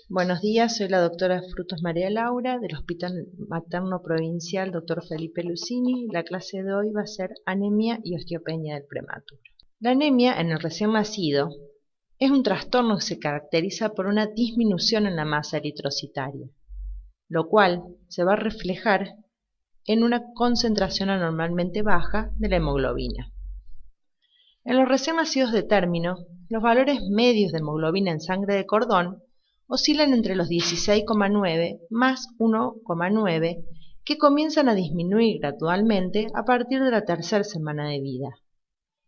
Buenos días, soy la doctora Frutos María Laura del Hospital Materno Provincial Dr. Felipe Lucini. La clase de hoy va a ser anemia y osteopenia del prematuro. La anemia en el recién nacido es un trastorno que se caracteriza por una disminución en la masa eritrocitaria, lo cual se va a reflejar en una concentración anormalmente baja de la hemoglobina. En los recién nacidos de término, los valores medios de hemoglobina en sangre de cordón oscilan entre los 16,9 más 1,9, que comienzan a disminuir gradualmente a partir de la tercera semana de vida.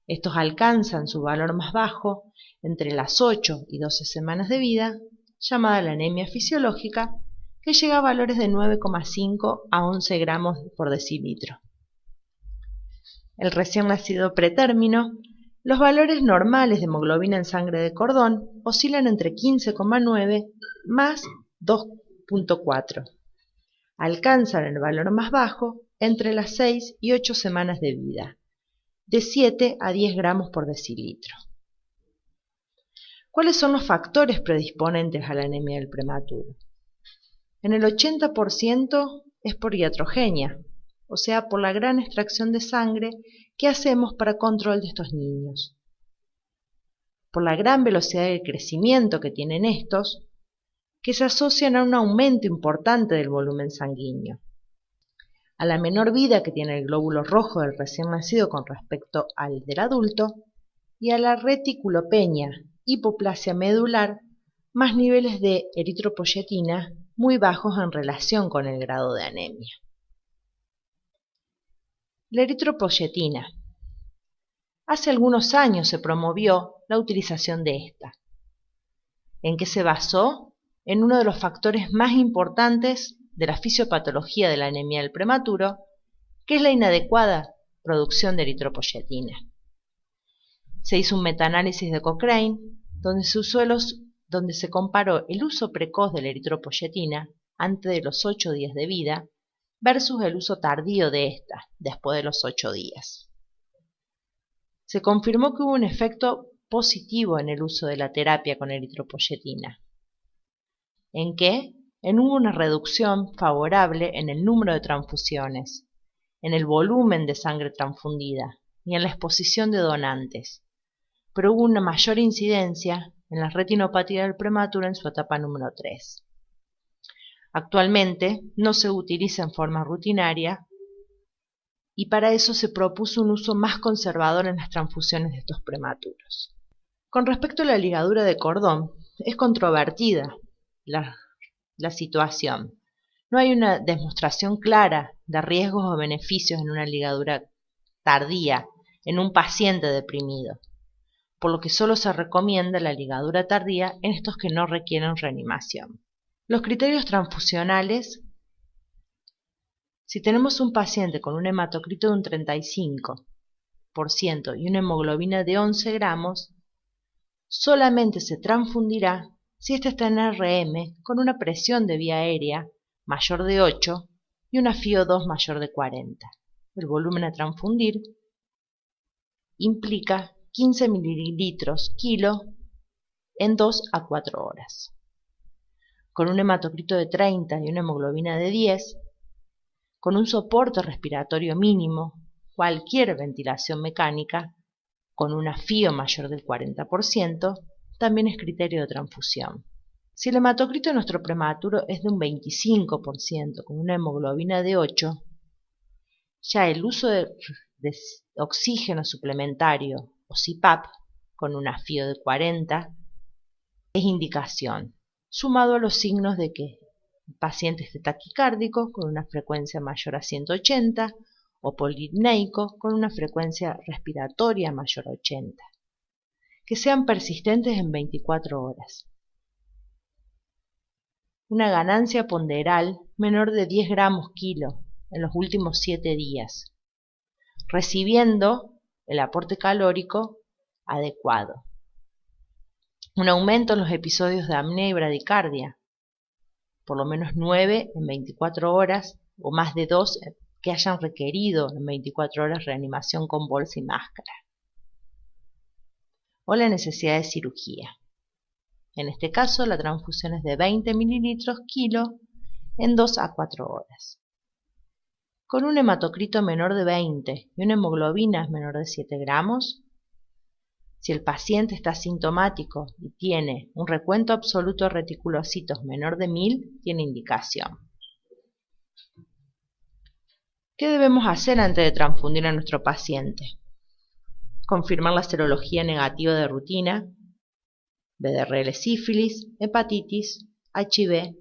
Estos alcanzan su valor más bajo entre las 8 y 12 semanas de vida, llamada la anemia fisiológica, que llega a valores de 9,5 a 11 gramos por decilitro. El recién nacido pretérmino, los valores normales de hemoglobina en sangre de cordón oscilan entre 15,9 más 2,4. Alcanzan el valor más bajo entre las 6 y 8 semanas de vida, de 7 a 10 gramos por decilitro. ¿Cuáles son los factores predisponentes a la anemia del prematuro? En el 80% es por iatrogenia, o sea, por la gran extracción de sangre que hacemos para control de estos niños. Por la gran velocidad de crecimiento que tienen estos, que se asocian a un aumento importante del volumen sanguíneo. A la menor vida que tiene el glóbulo rojo del recién nacido con respecto al del adulto, y a la reticulopenia, hipoplasia medular, más niveles de eritropoyetina muy bajos en relación con el grado de anemia. La eritropoyetina. Hace algunos años se promovió la utilización de esta. ¿En qué se basó? En uno de los factores más importantes de la fisiopatología de la anemia del prematuro, que es la inadecuada producción de eritropoyetina. Se hizo un metaanálisis de Cochrane, donde se comparó el uso precoz de la eritropoyetina antes de los 8 días de vida versus el uso tardío de esta, después de los 8 días. Se confirmó que hubo un efecto positivo en el uso de la terapia con eritropoyetina. ¿En qué? Hubo una reducción favorable en el número de transfusiones, en el volumen de sangre transfundida y en la exposición de donantes, pero hubo una mayor incidencia en la retinopatía del prematuro en su etapa número 3. Actualmente no se utiliza en forma rutinaria y para eso se propuso un uso más conservador en las transfusiones de estos prematuros. Con respecto a la ligadura de cordón, es controvertida la situación. No hay una demostración clara de riesgos o beneficios en una ligadura tardía en un paciente deprimido, por lo que solo se recomienda la ligadura tardía en estos que no requieren reanimación. Los criterios transfusionales: si tenemos un paciente con un hematocrito de un 35% y una hemoglobina de 11 gramos, solamente se transfundirá si éste está en RM con una presión de vía aérea mayor de 8 y una FiO2 mayor de 40. El volumen a transfundir implica 15 mililitros kilo en 2 a 4 horas. Con un hematocrito de 30 y una hemoglobina de 10, con un soporte respiratorio mínimo, cualquier ventilación mecánica, con una FiO mayor del 40%, también es criterio de transfusión. Si el hematocrito de nuestro prematuro es de un 25%, con una hemoglobina de 8, ya el uso de oxígeno suplementario o CPAP, con una FiO de 40, es indicación, sumado a los signos de que el paciente esté taquicárdico con una frecuencia mayor a 180 o polipneico con una frecuencia respiratoria mayor a 80, que sean persistentes en 24 horas. Una ganancia ponderal menor de 10 gramos kilo en los últimos 7 días, recibiendo el aporte calórico adecuado. Un aumento en los episodios de apnea y bradicardia, por lo menos 9 en 24 horas o más de 2 que hayan requerido en 24 horas reanimación con bolsa y máscara. O la necesidad de cirugía. En este caso, la transfusión es de 20 mililitros kilo en 2 a 4 horas. Con un hematocrito menor de 20 y una hemoglobina menor de 7 gramos, si el paciente está asintomático y tiene un recuento absoluto de reticulocitos menor de 1000, tiene indicación. ¿Qué debemos hacer antes de transfundir a nuestro paciente? Confirmar la serología negativa de rutina, BDRL sífilis, hepatitis, HIV,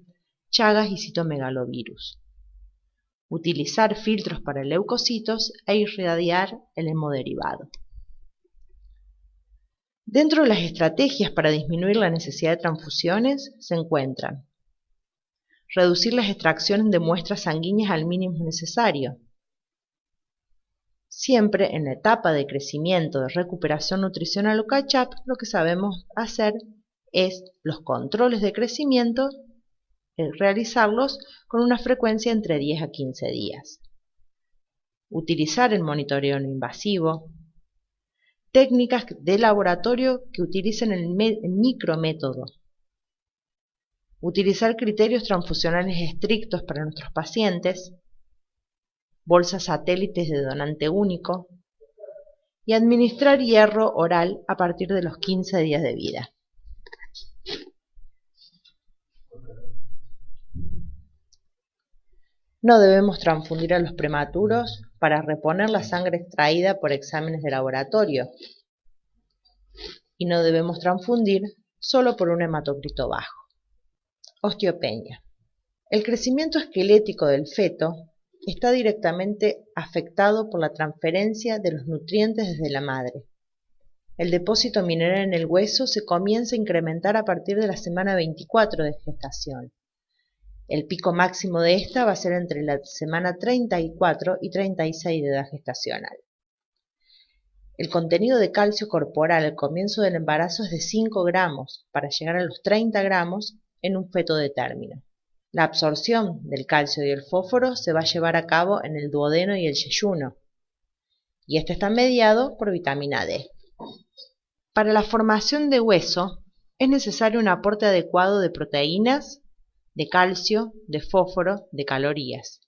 Chagas y citomegalovirus. Utilizar filtros para leucocitos e irradiar el hemodiderivado. Dentro de las estrategias para disminuir la necesidad de transfusiones se encuentran reducir las extracciones de muestras sanguíneas al mínimo necesario. Siempre en la etapa de crecimiento de recuperación nutricional o catch-up, lo que sabemos hacer es los controles de crecimiento, realizarlos con una frecuencia entre 10 a 15 días. Utilizar el monitoreo no invasivo. Técnicas de laboratorio que utilicen el micrométodo. Utilizar criterios transfusionales estrictos para nuestros pacientes. Bolsas satélites de donante único. Y administrar hierro oral a partir de los 15 días de vida. No debemos transfundir a los prematuros para reponer la sangre extraída por exámenes de laboratorio. Y no debemos transfundir solo por un hematocrito bajo. Osteopenia. El crecimiento esquelético del feto está directamente afectado por la transferencia de los nutrientes desde la madre. El depósito mineral en el hueso se comienza a incrementar a partir de la semana 24 de gestación. El pico máximo de esta va a ser entre la semana 34 y 36 de edad gestacional. El contenido de calcio corporal al comienzo del embarazo es de 5 gramos para llegar a los 30 gramos en un feto de término. La absorción del calcio y el fósforo se va a llevar a cabo en el duodeno y el yeyuno, y este está mediado por vitamina D. Para la formación de hueso es necesario un aporte adecuado de proteínas, de calcio, de fósforo, de calorías.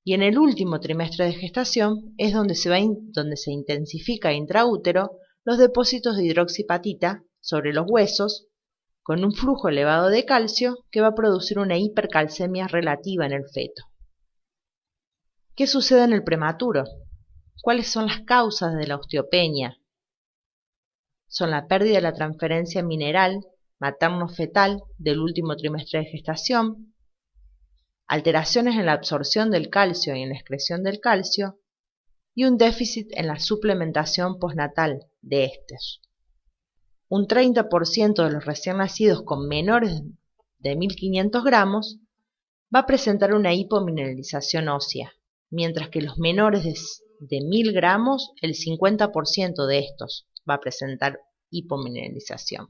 Y en el último trimestre de gestación es donde se intensifica intraútero los depósitos de hidroxipatita sobre los huesos con un flujo elevado de calcio que va a producir una hipercalcemia relativa en el feto. ¿Qué sucede en el prematuro? ¿Cuáles son las causas de la osteopenia? Son la pérdida de la transferencia mineral materno-fetal del último trimestre de gestación, alteraciones en la absorción del calcio y en la excreción del calcio, y un déficit en la suplementación postnatal de estos. Un 30% de los recién nacidos con menores de 1500 gramos va a presentar una hipomineralización ósea, mientras que los menores de 1000 gramos, el 50% de estos va a presentar hipomineralización.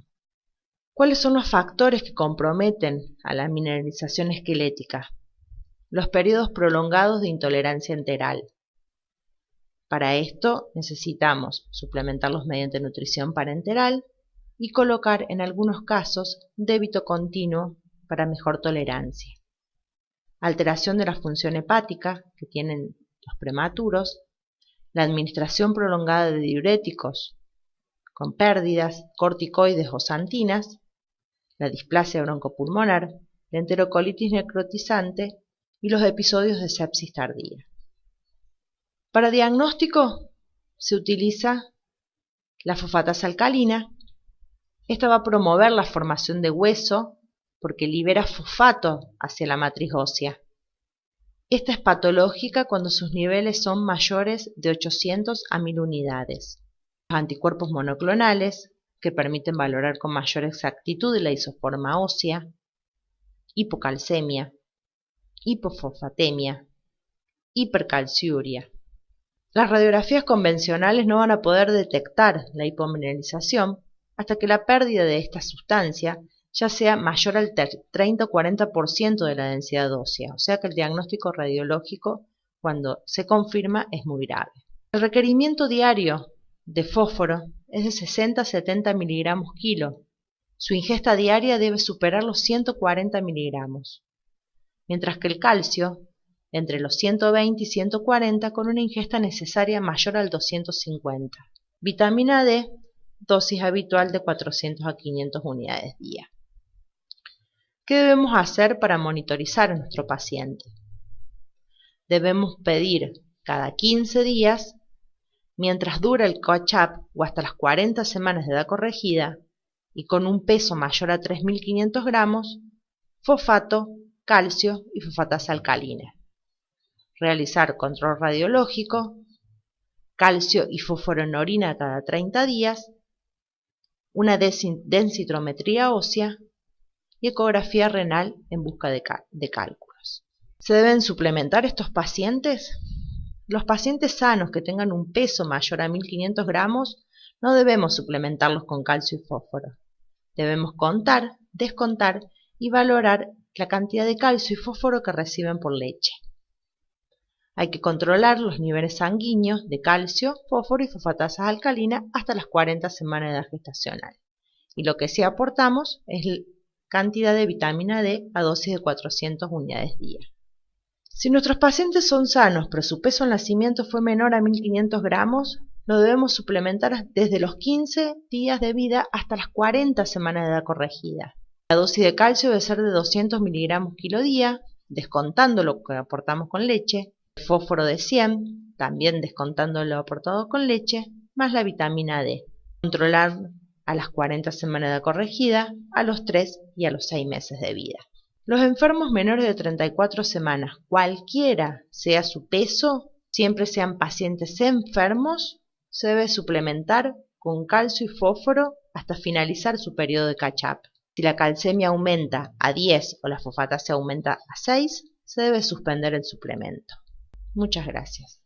¿Cuáles son los factores que comprometen a la mineralización esquelética? Los periodos prolongados de intolerancia enteral. Para esto necesitamos suplementarlos mediante nutrición parenteral y colocar en algunos casos débito continuo para mejor tolerancia. Alteración de la función hepática que tienen los prematuros, la administración prolongada de diuréticos con pérdidas, corticoides o santinas, la displasia broncopulmonar, la enterocolitis necrotizante y los episodios de sepsis tardía. Para diagnóstico se utiliza la fosfatasa alcalina. Esta va a promover la formación de hueso porque libera fosfato hacia la matriz ósea. Esta es patológica cuando sus niveles son mayores de 800 a 1000 unidades. Los anticuerpos monoclonales, que permiten valorar con mayor exactitud la isoforma ósea, hipocalcemia, hipofosfatemia, hipercalciuria. Las radiografías convencionales no van a poder detectar la hipomineralización hasta que la pérdida de esta sustancia ya sea mayor al 30 o 40% de la densidad ósea, o sea que el diagnóstico radiológico, cuando se confirma, es muy grave. El requerimiento diario de fósforo es de 60 a 70 miligramos kilo, Su ingesta diaria debe superar los 140 miligramos, mientras que el calcio entre los 120 y 140 con una ingesta necesaria mayor al 250. Vitamina D, dosis habitual de 400 a 500 unidades día. ¿Qué debemos hacer para monitorizar a nuestro paciente? Debemos pedir cada 15 días, mientras dura el catch-up o hasta las 40 semanas de edad corregida y con un peso mayor a 3.500 gramos, fosfato, calcio y fosfatasa alcalina. Realizar control radiológico, calcio y fósforo en orina cada 30 días, una densitometría ósea y ecografía renal en busca de cálculos. ¿Se deben suplementar estos pacientes? Los pacientes sanos que tengan un peso mayor a 1.500 gramos no debemos suplementarlos con calcio y fósforo. Debemos contar, descontar y valorar la cantidad de calcio y fósforo que reciben por leche. Hay que controlar los niveles sanguíneos de calcio, fósforo y fosfatasa alcalina hasta las 40 semanas de edad gestacional. Y lo que sí aportamos es la cantidad de vitamina D a dosis de 400 unidades día. Si nuestros pacientes son sanos, pero su peso al nacimiento fue menor a 1.500 gramos, lo debemos suplementar desde los 15 días de vida hasta las 40 semanas de edad corregida. La dosis de calcio debe ser de 200 miligramos kilo día, descontando lo que aportamos con leche, el fósforo de 100, también descontando lo aportado con leche, más la vitamina D. Controlar a las 40 semanas de edad corregida, a los 3 y a los 6 meses de vida. Los enfermos menores de 34 semanas, cualquiera sea su peso, siempre sean pacientes enfermos, se debe suplementar con calcio y fósforo hasta finalizar su periodo de catch-up. Si la calcemia aumenta a 10 o la fosfatasa aumenta a 6, se debe suspender el suplemento. Muchas gracias.